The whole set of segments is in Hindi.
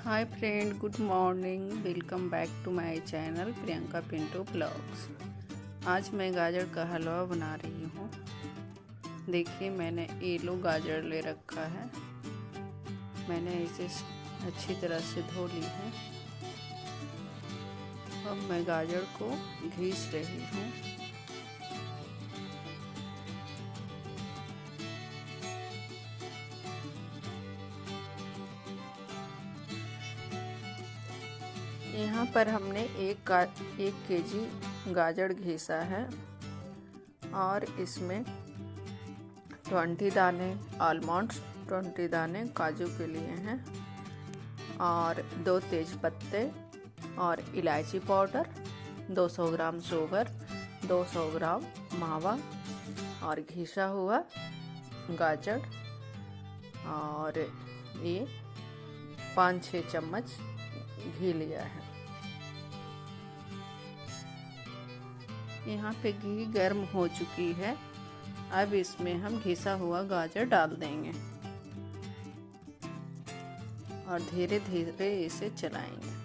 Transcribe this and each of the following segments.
Hi friend, good morning. Welcome back to my channel Priyanka Pintu blogs. आज मैं गाजर का हलवा बना रही हूँ। देखिए, मैंने येलो गाजर ले रखा है। मैंने इसे अच्छी तरह से धो ली है। अब मैं गाजर को घिस रही हूँ। यहाँ पर हमने एक केजी गाजर घिसा है और इसमें 20 दाने आलमंड्स, 20 दाने काजू के लिए हैं और 2 तेज पत्ते और इलायची पाउडर, 200 ग्राम शुगर, 200 ग्राम मावा और घिसा हुआ गाजर और ये 5-6 चम्मच घी लिया है। यहाँ पे घी गर्म हो चुकी है। अब इसमें हम घिसा हुआ गाजर डाल देंगे और धीरे धीरे इसे चलाएंगे।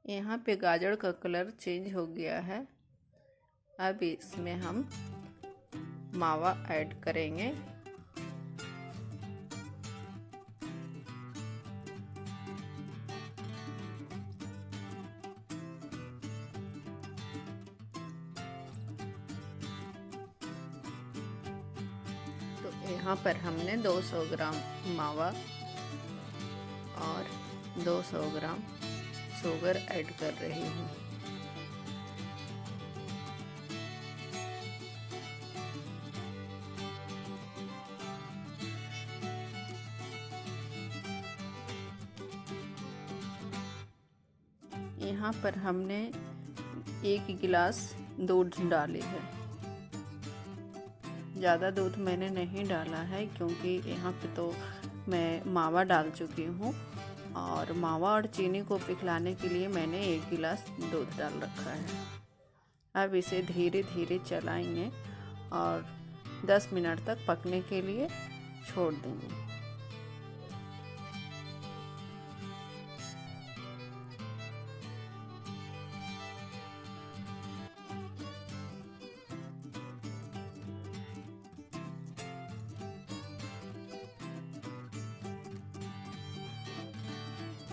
यहाँ पे गाजर का कलर चेंज हो गया है। अब इसमें हम मावा ऐड करेंगे। तो यहाँ पर हमने 200 ग्राम मावा और 200 ग्राम शुगर ऐड कर रही हूँ। यहाँ पर हमने 1 गिलास दूध डाली है। ज़्यादा दूध मैंने नहीं डाला है क्योंकि यहाँ पे तो मैं मावा डाल चुकी हूँ और मावा और चीनी को पिघलाने के लिए मैंने 1 गिलास दूध डाल रखा है। अब इसे धीरे धीरे चलाएंगे और 10 मिनट तक पकने के लिए छोड़ देंगे।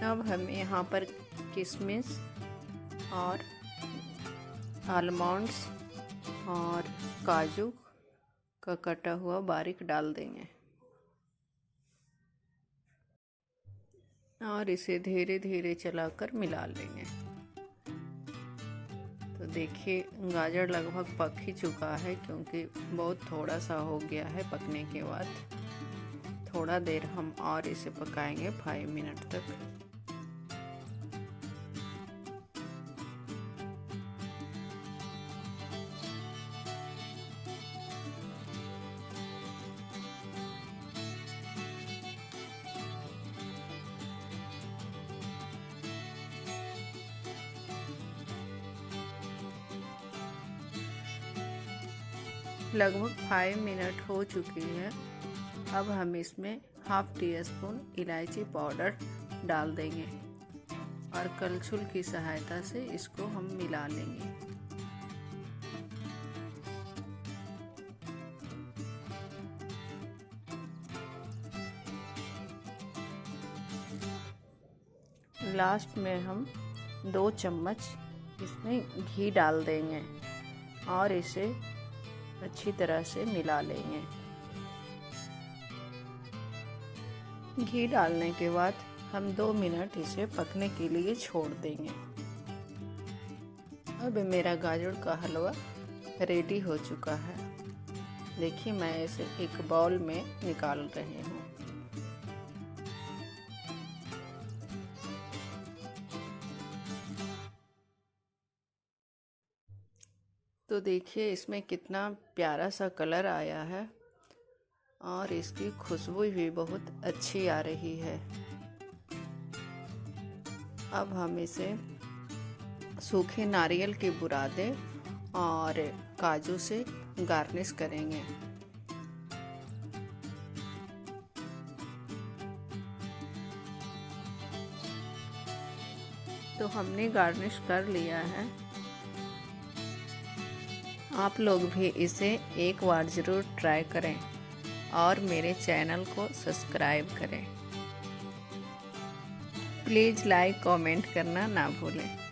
अब हम यहाँ पर किशमिश और आलमंड्स और काजू का कटा हुआ बारीक डाल देंगे और इसे धीरे धीरे चलाकर मिला लेंगे। तो देखिए, गाजर लगभग पक ही चुका है क्योंकि बहुत थोड़ा सा हो गया है पकने के बाद। थोड़ा देर हम और इसे पकाएंगे 5 मिनट तक। लगभग 5 मिनट हो चुकी है। अब हम इसमें ½ टीस्पून इलायची पाउडर डाल देंगे और कलछुल की सहायता से इसको हम मिला लेंगे। लास्ट में हम 2 चम्मच इसमें घी डाल देंगे और इसे अच्छी तरह से मिला लेंगे। घी डालने के बाद हम 2 मिनट इसे पकने के लिए छोड़ देंगे। अब मेरा गाजर का हलवा रेडी हो चुका है। देखिए, मैं इसे एक बाउल में निकाल रही हूँ। तो देखिए, इसमें कितना प्यारा सा कलर आया है और इसकी खुशबू भी बहुत अच्छी आ रही है। अब हम इसे सूखे नारियल के बुरादे और काजू से गार्निश करेंगे। तो हमने गार्निश कर लिया है। आप लोग भी इसे एक बार ज़रूर ट्राई करें और मेरे चैनल को सब्सक्राइब करें। प्लीज़ लाइक कमेंट करना ना भूलें।